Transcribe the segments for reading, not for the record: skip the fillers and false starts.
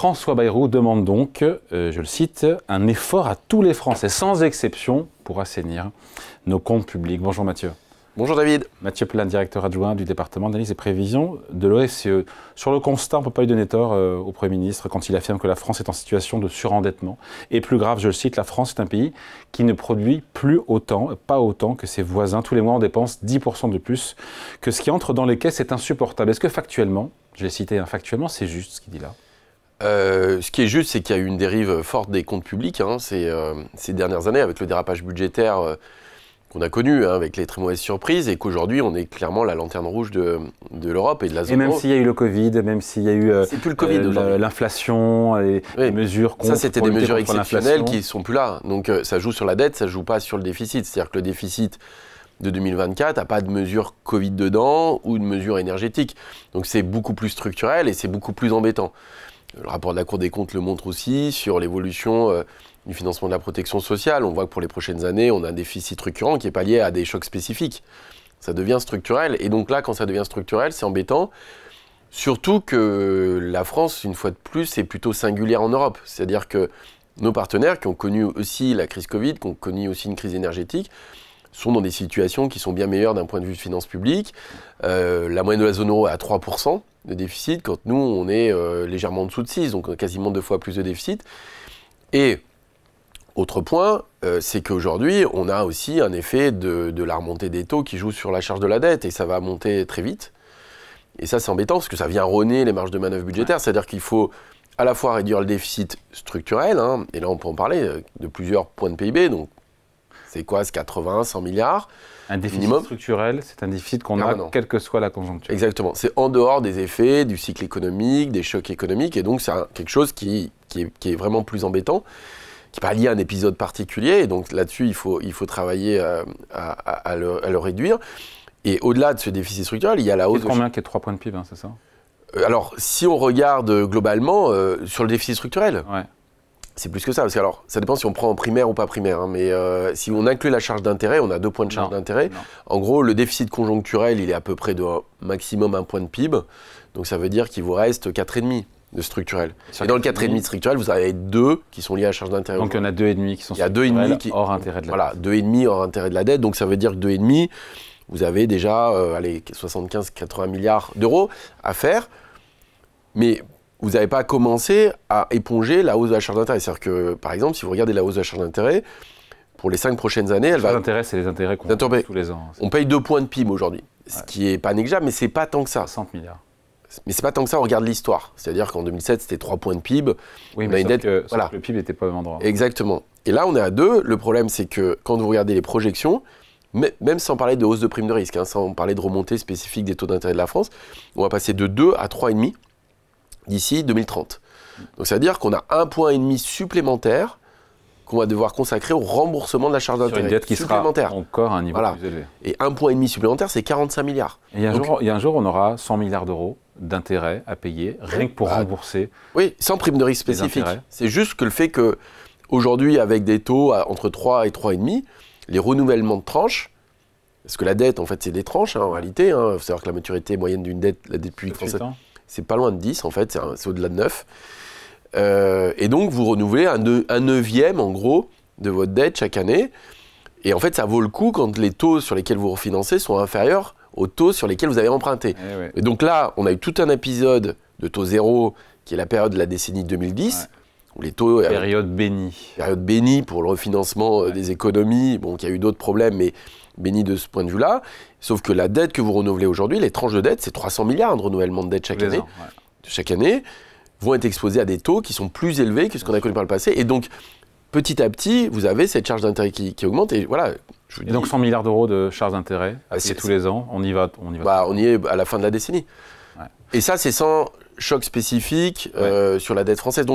François Bayrou demande donc, je le cite, un effort à tous les Français, sans exception, pour assainir nos comptes publics. Bonjour Mathieu. Bonjour David. Mathieu Plein, directeur adjoint du département d'analyse et prévision de l'OFCE. Sur le constat, on ne peut pas lui donner tort au Premier ministre quand il affirme que la France est en situation de surendettement. Et plus grave, je le cite, la France est un pays qui ne produit plus autant, pas autant que ses voisins. Tous les mois, on dépense 10% de plus que ce qui entre dans les caisses. C'est insupportable. Est-ce que factuellement, je l'ai cité, factuellement, c'est juste ce qu'il dit là ? Ce qui est juste, c'est qu'il y a eu une dérive forte des comptes publics ces dernières années avec le dérapage budgétaire qu'on a connu, avec les très mauvaises surprises, et qu'aujourd'hui, on est clairement la lanterne rouge de l'Europe et de la zone euro. Et même s'il y a eu le Covid, même s'il y a eu c'est plus le COVID l'inflation, les mesures contre. Ça, c'était des mesures exceptionnelles qui ne sont plus là. Donc ça joue sur la dette, ça ne joue pas sur le déficit. C'est-à-dire que le déficit de 2024 n'a pas de mesure Covid dedans ou de mesure énergétique. Donc c'est beaucoup plus structurel et c'est beaucoup plus embêtant. Le rapport de la Cour des comptes le montre aussi sur l'évolution du financement de la protection sociale. On voit que pour les prochaines années, on a un déficit structurant qui n'est pas lié à des chocs spécifiques. Ça devient structurel. Et donc là, quand ça devient structurel, c'est embêtant. Surtout que la France, une fois de plus, est plutôt singulière en Europe. C'est-à-dire que nos partenaires qui ont connu aussi la crise Covid, qui ont connu aussi une crise énergétique, sont dans des situations qui sont bien meilleures d'un point de vue de finances publiques. La moyenne de la zone euro est à 3% de déficit, quand nous, on est légèrement en dessous de 6, donc quasiment 2 fois plus de déficit. Et autre point, c'est qu'aujourd'hui, on a aussi un effet de la remontée des taux qui joue sur la charge de la dette, et ça va monter très vite. Et ça, c'est embêtant, parce que ça vient rogner les marges de manœuvre budgétaires, c'est-à-dire qu'il faut à la fois réduire le déficit structurel, et là on peut en parler, de plusieurs points de PIB, donc c'est quoi, c'est 80, 100 milliards. Un déficit minimum. Structurel, c'est un déficit qu'on a, quelle que soit la conjoncture. Exactement. C'est en dehors des effets du cycle économique, des chocs économiques, et donc c'est quelque chose qui est vraiment plus embêtant, qui n'est pas lié à un épisode particulier, et donc là-dessus, il faut travailler à le réduire. Et au-delà de ce déficit structurel, il y a la hausse... Combien qui est 3 points de PIB, c'est ça ? Alors, si on regarde globalement sur le déficit structurel... Ouais. C'est plus que ça, parce que alors, ça dépend si on prend en primaire ou pas primaire, mais si on inclut la charge d'intérêt, on a 2 points de charge d'intérêt. En gros, le déficit conjoncturel, il est à peu près de maximum 1 point de PIB, donc ça veut dire qu'il vous reste 4,5 de structurel. Et dans le 4,5 de structurel, vous avez 2 qui sont liés à la charge d'intérêt. Donc il y en a 2,5 qui sont structurels, hors intérêt de la dette. Voilà, 2,5 hors intérêt de la dette, donc ça veut dire que 2,5, vous avez déjà 75-80 milliards d'euros à faire, mais... vous n'avez pas commencé à éponger la hausse de la charge d'intérêt. C'est-à-dire que, par exemple, si vous regardez la hausse de la charge d'intérêt, pour les 5 prochaines années, elle va... L'intérêt, c'est les intérêts qu'on paye tous les ans. On paye 2 points de PIB aujourd'hui, ce qui n'est pas négligeable, mais ce n'est pas tant que ça. 60 milliards. Mais ce n'est pas tant que ça, on regarde l'histoire. C'est-à-dire qu'en 2007, c'était 3 points de PIB. Oui, mais sauf que le PIB n'était pas au même endroit. Exactement. Et là, on est à 2. Le problème, c'est que quand vous regardez les projections, même sans parler de hausse de prime de risque, sans parler de remontée spécifique des taux d'intérêt de la France, on va passer de 2 à 3,5 d'ici 2030. Donc ça veut dire qu'on a 1,5 point supplémentaire qu'on va devoir consacrer au remboursement de la charge d'intérêt. Sur une dette qui sera encore à un niveau plus élevé. Et 1,5 point supplémentaire, c'est 45 milliards. Et il y a un jour, on aura 100 milliards d'euros d'intérêts à payer, rien que pour rembourser. Oui, sans prime de risque spécifique. C'est juste que le fait qu'aujourd'hui, avec des taux entre 3 et 3,5, les renouvellements de tranches, parce que la dette, en fait, c'est des tranches, en réalité. Il faut savoir que la maturité moyenne d'une dette, la dette publique française, c'est pas loin de 10, en fait, c'est au-delà de 9. Et donc, vous renouvelez un neuvième, en gros, de votre dette chaque année. Et en fait, ça vaut le coup quand les taux sur lesquels vous refinancez sont inférieurs aux taux sur lesquels vous avez emprunté. Et donc là, on a eu tout un épisode de taux zéro, qui est la période de la décennie 2010, où les taux... Période bénie. Période bénie pour le refinancement des économies. Bon, il y a eu d'autres problèmes, mais bénie de ce point de vue-là. Sauf que la dette que vous renouvelez aujourd'hui, les tranches de dette, c'est 300 milliards de renouvellement de dette chaque année. Chaque année, vont être exposés à des taux qui sont plus élevés que ce qu'on a connu par le passé. Et donc, petit à petit, vous avez cette charge d'intérêt qui augmente. Et voilà. Et donc 100 milliards d'euros de charge d'intérêt à payer tous les ans, on y va. On y est à la fin de la décennie. Ouais. Et ça, c'est sans choc spécifique sur la dette française.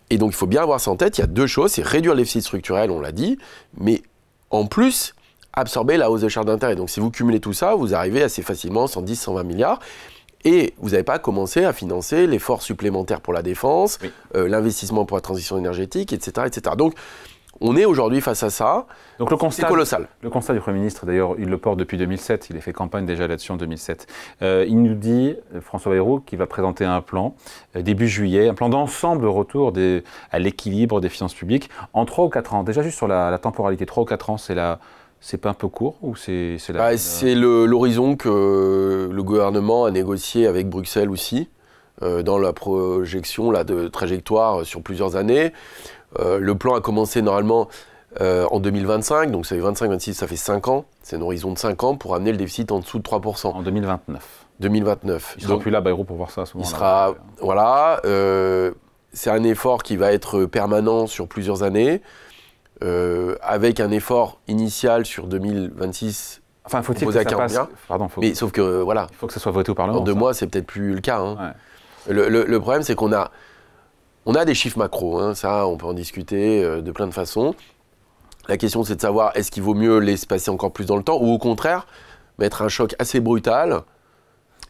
Et donc, il faut bien avoir ça en tête. Il y a 2 choses. C'est réduire le déficit structurel, on l'a dit, mais en plus, absorber la hausse de charge d'intérêt. Donc, si vous cumulez tout ça, vous arrivez assez facilement à 110, 120 milliards. Et vous n'avez pas commencé à financer l'effort supplémentaire pour la défense, l'investissement pour la transition énergétique, etc., etc. Donc, On est aujourd'hui face à ça. Donc c'est colossal. Le constat du Premier ministre, d'ailleurs, il le porte depuis 2007. Il a fait campagne déjà là-dessus en 2007. Il nous dit, François Bayrou, qu'il va présenter un plan début juillet, un plan d'ensemble de retour à l'équilibre des finances publiques en 3 ou 4 ans. Déjà, juste sur la temporalité, 3 ou 4 ans, c'est pas un peu court ou c'est l'horizon que le gouvernement a négocié avec Bruxelles aussi, dans la projection là, de trajectoire sur plusieurs années. Le plan a commencé normalement en 2025, donc ça fait 25-26, ça fait 5 ans. C'est un horizon de 5 ans pour amener le déficit en dessous de 3%. En 2029. 2029. Il sera plus là, Bayrou, pour voir ça à ce moment-là. Il sera, voilà, c'est un effort qui va être permanent sur plusieurs années, avec un effort initial sur 2026. Enfin, faut-il que ça passe... Pardon, mais sauf que, voilà. Il faut que ça soit voté au Parlement. En 2 mois, c'est peut-être plus le cas. Hein. Ouais. Le problème, c'est qu'on a des chiffres macro, hein, ça, on peut en discuter de plein de façons. La question, c'est de savoir, est-ce qu'il vaut mieux les passer encore plus dans le temps, ou au contraire, mettre un choc assez brutal.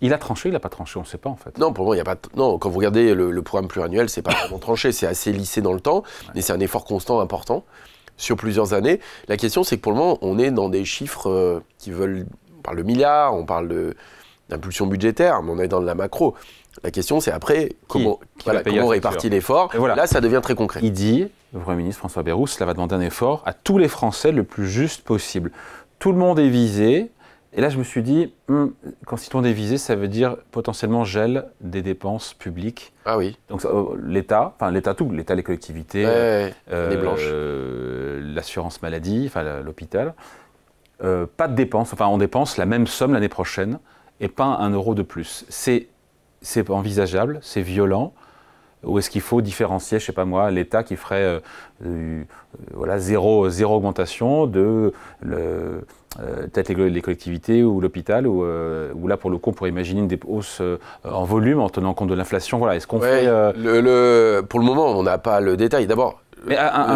Il a tranché, il n'a pas tranché, on ne sait pas en fait. Non, pour moi, il n'y a pas. Non, quand vous regardez le programme pluriannuel, c'est pas vraiment tranché, c'est assez lissé dans le temps, mais c'est un effort constant important sur plusieurs années. La question, c'est que pour le moment, on est dans des chiffres qui veulent. On parle de milliards, on parle d'impulsion budgétaire, mais on est dans de la macro. La question, c'est après, comment on répartit l'effort. Voilà. Là, ça devient très concret. Il dit, le Premier ministre François Bayrou, cela va demander un effort à tous les Français le plus juste possible. Tout le monde est visé. Et là, je me suis dit, quand tout le monde est visé, ça veut dire potentiellement gel des dépenses publiques. Ah oui. Donc l'État, les collectivités, les blanches, l'assurance maladie, enfin l'hôpital. Pas de dépenses. Enfin, on dépense la même somme l'année prochaine et pas 1 euro de plus. C'est envisageable, c'est violent. Ou est-ce qu'il faut différencier, je ne sais pas moi, l'État qui ferait zéro augmentation de peut-être les collectivités ou l'hôpital, ou là pour le coup on pourrait imaginer une hausse en volume en tenant compte de l'inflation. Voilà, est-ce qu'on fait pour le moment, on n'a pas le détail. D'abord,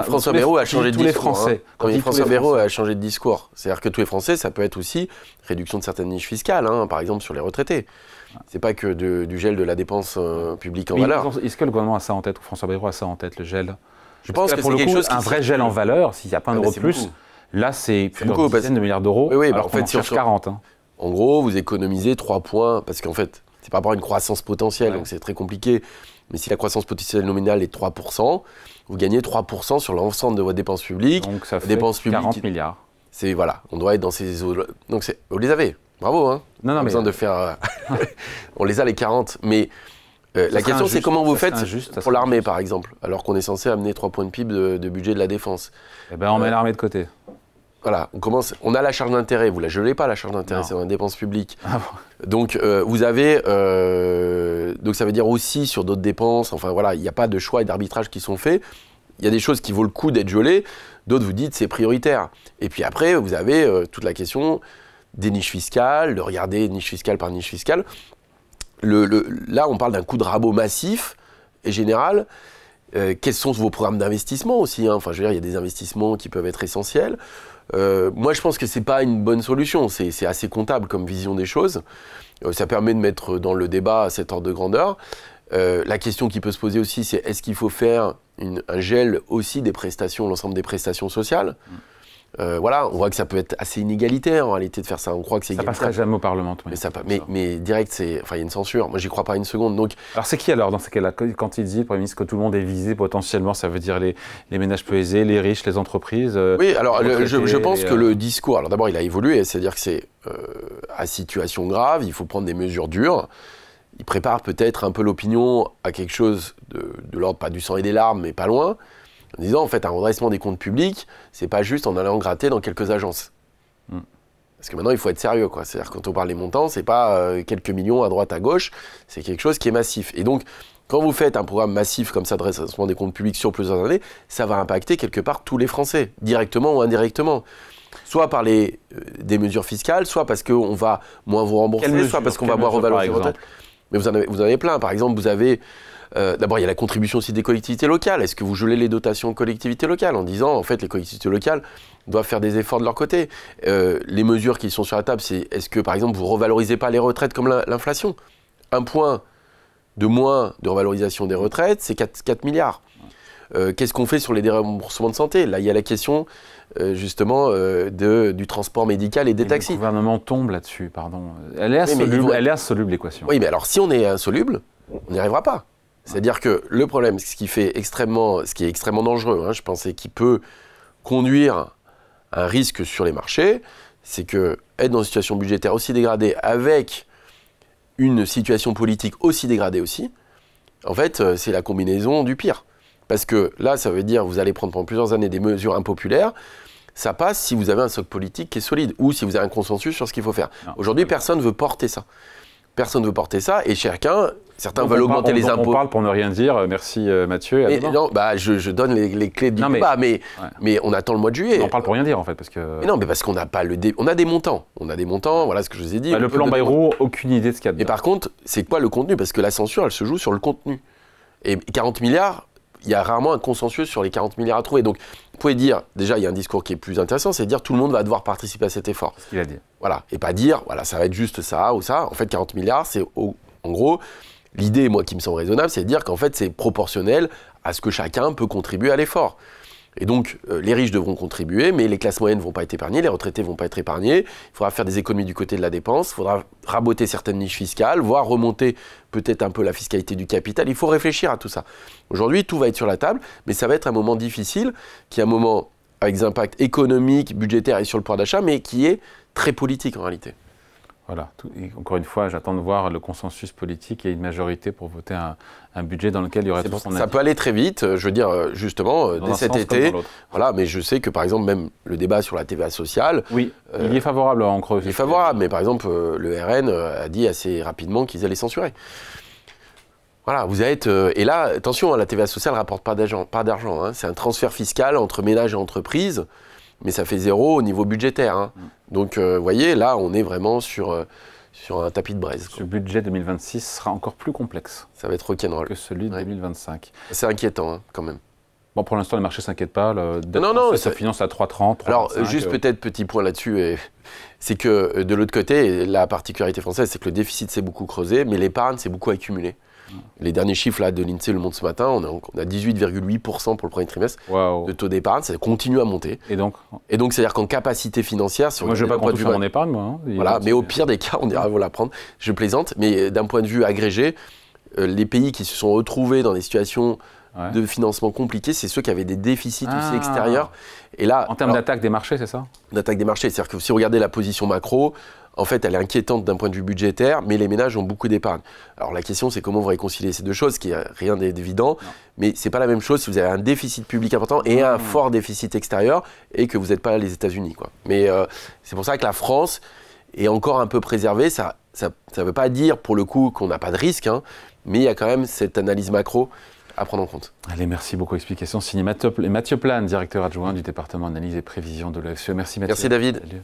François Bayrou a changé de discours. François Bayrou a changé de discours. C'est-à-dire que tous les Français, ça peut être aussi réduction de certaines niches fiscales, hein, par exemple sur les retraités. C'est pas que du gel de la dépense publique en valeur. Est-ce que le gouvernement a ça en tête, ou François Bayrou a ça en tête, le gel? Je pense que pour le coup, un vrai gel en valeur, s'il n'y a pas 1 euro de plus, là c'est plusieurs dizaines de milliards d'euros, alors qu'on en cherche 40. Hein. En gros, vous économisez 3 points, parce qu'en fait, c'est par rapport à une croissance potentielle, donc c'est très compliqué. Mais si la croissance potentielle nominale est 3%, vous gagnez 3% sur l'ensemble de votre dépense publique. Donc ça fait 40 milliards. Voilà, on doit être dans ces eaux. Donc vous les avez. Bravo, hein. Non, besoin de faire. On les a les 40, mais la question c'est comment vous faites pour l'armée par exemple, alors qu'on est censé amener 3 points de PIB de budget de la défense. Eh ben on met l'armée de côté. Voilà, on a la charge d'intérêt, vous la gelez pas la charge d'intérêt, c'est dans la dépense publique. Ah bon. Donc vous avez, donc ça veut dire aussi sur d'autres dépenses, enfin voilà, il n'y a pas de choix et d'arbitrage qui sont faits. Il y a des choses qui vaut le coup d'être gelées, d'autres vous dites c'est prioritaire. Et puis après vous avez toute la question des niches fiscales, de regarder niche fiscale par niche fiscale. Là, on parle d'un coup de rabot massif et général. Quels sont vos programmes d'investissement aussi, hein. Enfin, je veux dire, il y a des investissements qui peuvent être essentiels. Moi, je pense que c'est pas une bonne solution. C'est assez comptable comme vision des choses. Ça permet de mettre dans le débat à cet ordre de grandeur. La question qui peut se poser aussi, c'est est-ce qu'il faut faire un gel aussi des prestations, l'ensemble des prestations sociales ? Voilà, on voit que ça peut être assez inégalitaire en réalité de faire ça. On croit que c'est égalitaire. Ça passerait jamais au Parlement. Mais direct, il y a une censure. Moi, j'y crois pas une seconde. Donc... Alors, c'est qui alors dans ces cas-là, quand il dit, le Premier ministre, que tout le monde est visé potentiellement, ça veut dire les ménages peu aisés, les riches, les entreprises Oui, alors je pense que le discours, alors d'abord, il a évolué, c'est-à-dire que c'est à situation grave, il faut prendre des mesures dures. Il prépare peut-être un peu l'opinion à quelque chose de l'ordre, pas du sang et des larmes, mais pas loin. En disant, en fait, un redressement des comptes publics, c'est pas juste en allant gratter dans quelques agences. Parce que maintenant, il faut être sérieux, quoi. C'est-à-dire, quand on parle des montants, c'est pas quelques millions à droite, à gauche, c'est quelque chose qui est massif. Et donc, quand vous faites un programme massif comme ça de redressement des comptes publics sur plusieurs années, ça va impacter quelque part tous les Français, directement ou indirectement. Soit par des mesures fiscales, soit parce qu'on va moins vous rembourser, soit parce qu'on va moins revaloriser vos retraites. Mais vous en avez plein. Par exemple, vous avez... D'abord, il y a la contribution aussi des collectivités locales. Est-ce que vous gelez les dotations aux collectivités locales en disant, en fait, les collectivités locales doivent faire des efforts de leur côté. Les mesures qui sont sur la table, c'est est-ce que, par exemple, vous ne revalorisez pas les retraites comme l'inflation ? 1 point de moins de revalorisation des retraites, c'est 4 milliards. Qu'est-ce qu'on fait sur les déremboursements de santé? Là, il y a la question justement du transport médical et des taxis. Le gouvernement tombe là-dessus, pardon. Elle est insoluble, elle est insoluble l'équation. Oui, mais alors si on est insoluble, on n'y arrivera pas. C'est-à-dire que le problème, ce qui est extrêmement dangereux, hein, je pensais, qui peut conduire à un risque sur les marchés, c'est que être dans une situation budgétaire aussi dégradée avec une situation politique aussi dégradée aussi, en fait, c'est la combinaison du pire. Parce que là, ça veut dire que vous allez prendre pendant plusieurs années des mesures impopulaires. Ça passe si vous avez un socle politique qui est solide ou si vous avez un consensus sur ce qu'il faut faire. Aujourd'hui, personne ne veut porter ça. Personne ne veut porter ça et certains veulent augmenter les impôts. On parle pour ne rien dire. Merci Mathieu. Mais non, je donne les clés du débat, mais on attend le mois de juillet. On parle pour rien dire en fait. Parce que... Mais non, mais parce qu'on n'a pas on a des montants. On a des montants, voilà ce que je vous ai dit. Le plan Bayrou, aucune idée de ce qu'il y a dedans. Mais par contre, c'est quoi le contenu? Parce que la censure, elle se joue sur le contenu. Et 40 milliards, il y a rarement un consensus sur les 40 milliards à trouver. Donc, vous pouvez dire, déjà, il y a un discours qui est plus intéressant, c'est de dire tout le monde va devoir participer à cet effort. C'est ce qu'il a dit. Voilà. Et pas dire, voilà, ça va être juste ça ou ça. En fait, 40 milliards, c'est en gros, l'idée, moi, qui me semble raisonnable, c'est de dire qu'en fait, c'est proportionnel à ce que chacun peut contribuer à l'effort. Et donc, les riches devront contribuer, mais les classes moyennes ne vont pas être épargnées, les retraités ne vont pas être épargnés. Il faudra faire des économies du côté de la dépense, il faudra raboter certaines niches fiscales, voire remonter peut-être un peu la fiscalité du capital. Il faut réfléchir à tout ça. Aujourd'hui, tout va être sur la table, mais ça va être un moment difficile, qui est un moment avec des impacts économiques, budgétaires et sur le pouvoir d'achat, mais qui est très politique en réalité. Voilà. Et encore une fois, j'attends de voir le consensus politique et une majorité pour voter un budget dans lequel il y aurait tout son avis. Ça peut aller très vite, je veux dire, justement, dès cet été. Voilà, mais je sais que, par exemple, même le débat sur la TVA sociale... Oui, il y est favorable en creux. Il est favorable, mais par exemple, le RN a dit assez rapidement qu'ils allaient censurer. Voilà, vous êtes... et là, attention, la TVA sociale ne rapporte pas d'argent. Hein, c'est un transfert fiscal entre ménages et entreprises, mais ça fait zéro au niveau budgétaire. Hein. Donc, vous voyez, là, on est vraiment sur un tapis de braise. Ce budget 2026 sera encore plus complexe. Ça va être rock'n'roll. Que celui de 2025. C'est inquiétant, hein, quand même. Bon, pour l'instant, les marchés ne s'inquiètent pas. Non, ça finance à 3,30. Alors, juste peut-être petit point là-dessus, c'est que de l'autre côté, la particularité française, c'est que le déficit s'est beaucoup creusé, mais l'épargne s'est beaucoup accumulée. Les derniers chiffres là, de l'INSEE le montrent ce matin, on a 18,8% pour le premier trimestre de taux d'épargne, ça continue à monter. Et donc, c'est-à-dire qu'en capacité financière... Moi, je ne vais pas contre mon épargne, moi. Hein. Voilà, mais au pire des cas, on ira vous la prendre. Je plaisante, mais d'un point de vue agrégé, les pays qui se sont retrouvés dans des situations de financement compliquées, c'est ceux qui avaient des déficits aussi extérieurs. Et là, en termes d'attaque des marchés, c'est ça? D'attaque des marchés, c'est-à-dire que si vous regardez la position macro, en fait, elle est inquiétante d'un point de vue budgétaire, mais les ménages ont beaucoup d'épargne. Alors la question, c'est comment vous réconcilier ces deux choses, qui est rien d'évident, mais c'est pas la même chose si vous avez un déficit public important et un fort déficit extérieur et que vous n'êtes pas les États-Unis, quoi. Mais c'est pour ça que la France est encore un peu préservée. Ça veut pas dire pour le coup qu'on n'a pas de risque, hein, mais il y a quand même cette analyse macro à prendre en compte. Allez, merci beaucoup. Explication signée Mathieu Plane, directeur adjoint du département d'analyse et prévision de l'OFCE. Merci Mathieu. Merci David. Salut.